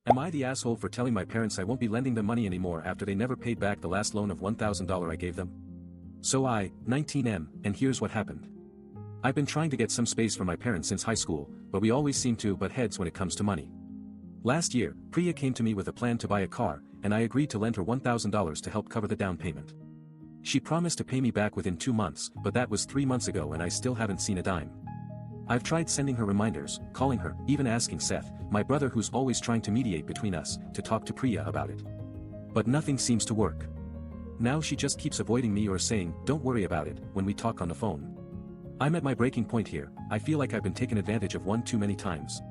Am I the asshole for telling my parents I won't be lending them money anymore after they never paid back the last loan of $1,000 I gave them? So 19M, and here's what happened. I've been trying to get some space from my parents since high school, but we always seem to butt heads when it comes to money. Last year, Priya came to me with a plan to buy a car, and I agreed to lend her $1,000 to help cover the down payment. She promised to pay me back within 2 months, but that was 3 months ago and I still haven't seen a dime. I've tried sending her reminders, calling her, even asking Seth, my brother who's always trying to mediate between us, to talk to Priya about it. But nothing seems to work. Now she just keeps avoiding me or saying, don't worry about it, when we talk on the phone. I'm at my breaking point here. I feel like I've been taken advantage of one too many times.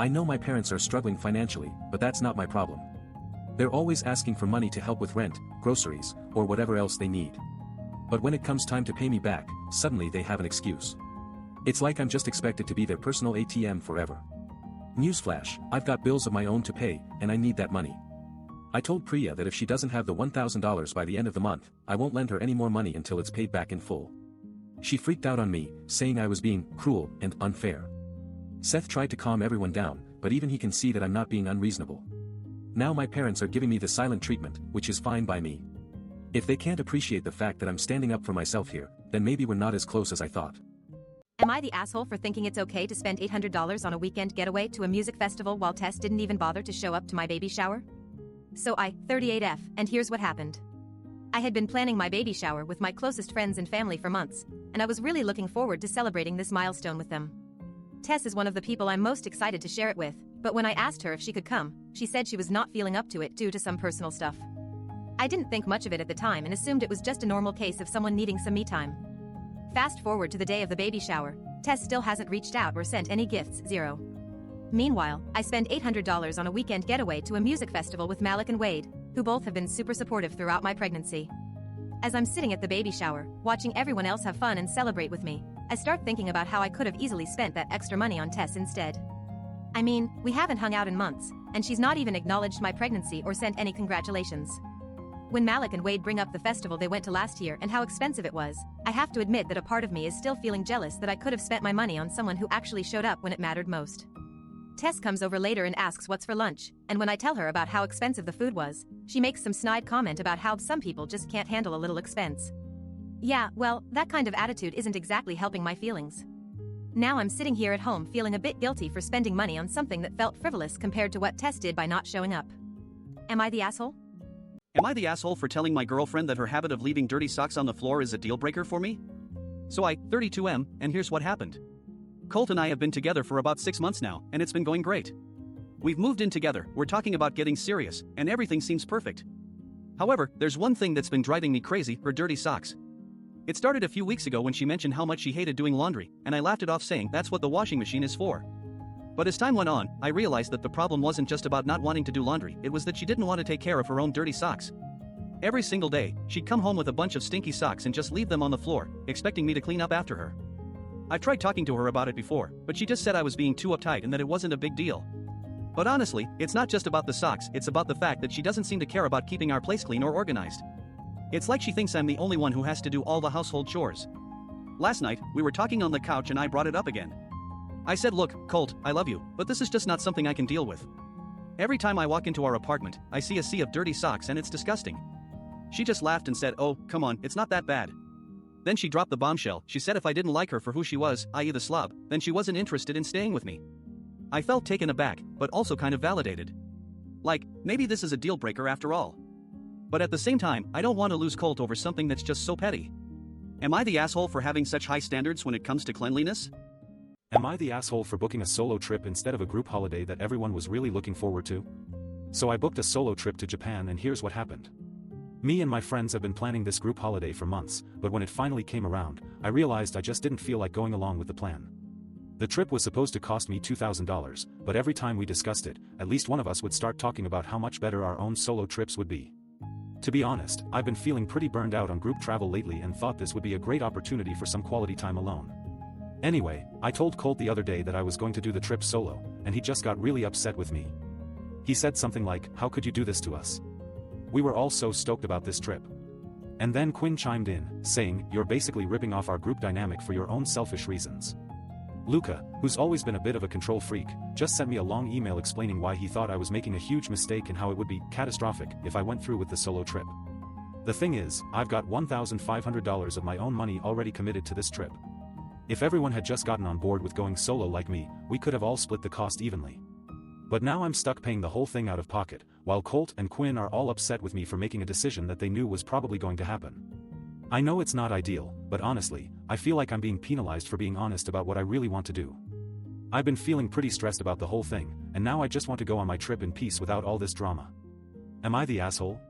I know my parents are struggling financially, but that's not my problem. They're always asking for money to help with rent, groceries, or whatever else they need. But when it comes time to pay me back, suddenly they have an excuse. It's like I'm just expected to be their personal ATM forever. Newsflash, I've got bills of my own to pay, and I need that money. I told Priya that if she doesn't have the $1,000 by the end of the month, I won't lend her any more money until it's paid back in full. She freaked out on me, saying I was being cruel and unfair. Seth tried to calm everyone down, but even he can see that I'm not being unreasonable. Now my parents are giving me the silent treatment, which is fine by me. If they can't appreciate the fact that I'm standing up for myself here, then maybe we're not as close as I thought. Am I the asshole for thinking it's okay to spend $800 on a weekend getaway to a music festival while Tess didn't even bother to show up to my baby shower? So 38F, and here's what happened. I had been planning my baby shower with my closest friends and family for months, and I was really looking forward to celebrating this milestone with them. Tess is one of the people I'm most excited to share it with, but when I asked her if she could come, she said she was not feeling up to it due to some personal stuff. I didn't think much of it at the time and assumed it was just a normal case of someone needing some me time. Fast forward to the day of the baby shower, Tess still hasn't reached out or sent any gifts, zero. Meanwhile, I spend $800 on a weekend getaway to a music festival with Malik and Wade, who both have been super supportive throughout my pregnancy. As I'm sitting at the baby shower, watching everyone else have fun and celebrate with me, I start thinking about how I could have easily spent that extra money on Tess instead. I mean, we haven't hung out in months, and she's not even acknowledged my pregnancy or sent any congratulations. When Malik and Wade bring up the festival they went to last year and how expensive it was, I have to admit that a part of me is still feeling jealous that I could have spent my money on someone who actually showed up when it mattered most. Tess comes over later and asks what's for lunch, and when I tell her about how expensive the food was, she makes some snide comment about how some people just can't handle a little expense. Yeah, well, that kind of attitude isn't exactly helping my feelings. Now I'm sitting here at home feeling a bit guilty for spending money on something that felt frivolous compared to what Tess did by not showing up. Am I the asshole? Am I the asshole for telling my girlfriend that her habit of leaving dirty socks on the floor is a deal breaker for me? So 32M, and here's what happened. Colt and I have been together for about 6 months now, and it's been going great. We've moved in together, we're talking about getting serious, and everything seems perfect. However, there's one thing that's been driving me crazy, her dirty socks. It started a few weeks ago when she mentioned how much she hated doing laundry, and I laughed it off saying that's what the washing machine is for. But as time went on, I realized that the problem wasn't just about not wanting to do laundry, it was that she didn't want to take care of her own dirty socks. Every single day, she'd come home with a bunch of stinky socks and just leave them on the floor, expecting me to clean up after her. I've tried talking to her about it before, but she just said I was being too uptight and that it wasn't a big deal. But honestly, it's not just about the socks, it's about the fact that she doesn't seem to care about keeping our place clean or organized. It's like she thinks I'm the only one who has to do all the household chores. Last night, we were talking on the couch and I brought it up again. I said, look, Colt, I love you, but this is just not something I can deal with. Every time I walk into our apartment, I see a sea of dirty socks and it's disgusting. She just laughed and said, oh, come on, it's not that bad. Then she dropped the bombshell. She said if I didn't like her for who she was, i.e. the slob, then she wasn't interested in staying with me. I felt taken aback, but also kind of validated. Like, maybe this is a deal breaker after all. But at the same time, I don't want to lose Colt over something that's just so petty. Am I the asshole for having such high standards when it comes to cleanliness? Am I the asshole for booking a solo trip instead of a group holiday that everyone was really looking forward to? So I booked a solo trip to Japan and here's what happened. Me and my friends have been planning this group holiday for months, but when it finally came around, I realized I just didn't feel like going along with the plan. The trip was supposed to cost me $2,000, but every time we discussed it, at least one of us would start talking about how much better our own solo trips would be. To be honest, I've been feeling pretty burned out on group travel lately and thought this would be a great opportunity for some quality time alone. Anyway, I told Colt the other day that I was going to do the trip solo, and he just got really upset with me. He said something like, "How could you do this to us? We were all so stoked about this trip." And then Quinn chimed in, saying, "You're basically ripping off our group dynamic for your own selfish reasons." Luca, who's always been a bit of a control freak, just sent me a long email explaining why he thought I was making a huge mistake and how it would be catastrophic if I went through with the solo trip. The thing is, I've got $1,500 of my own money already committed to this trip. If everyone had just gotten on board with going solo like me, we could have all split the cost evenly. But now I'm stuck paying the whole thing out of pocket, while Colt and Quinn are all upset with me for making a decision that they knew was probably going to happen. I know it's not ideal, but honestly, I feel like I'm being penalized for being honest about what I really want to do. I've been feeling pretty stressed about the whole thing, and now I just want to go on my trip in peace without all this drama. Am I the asshole?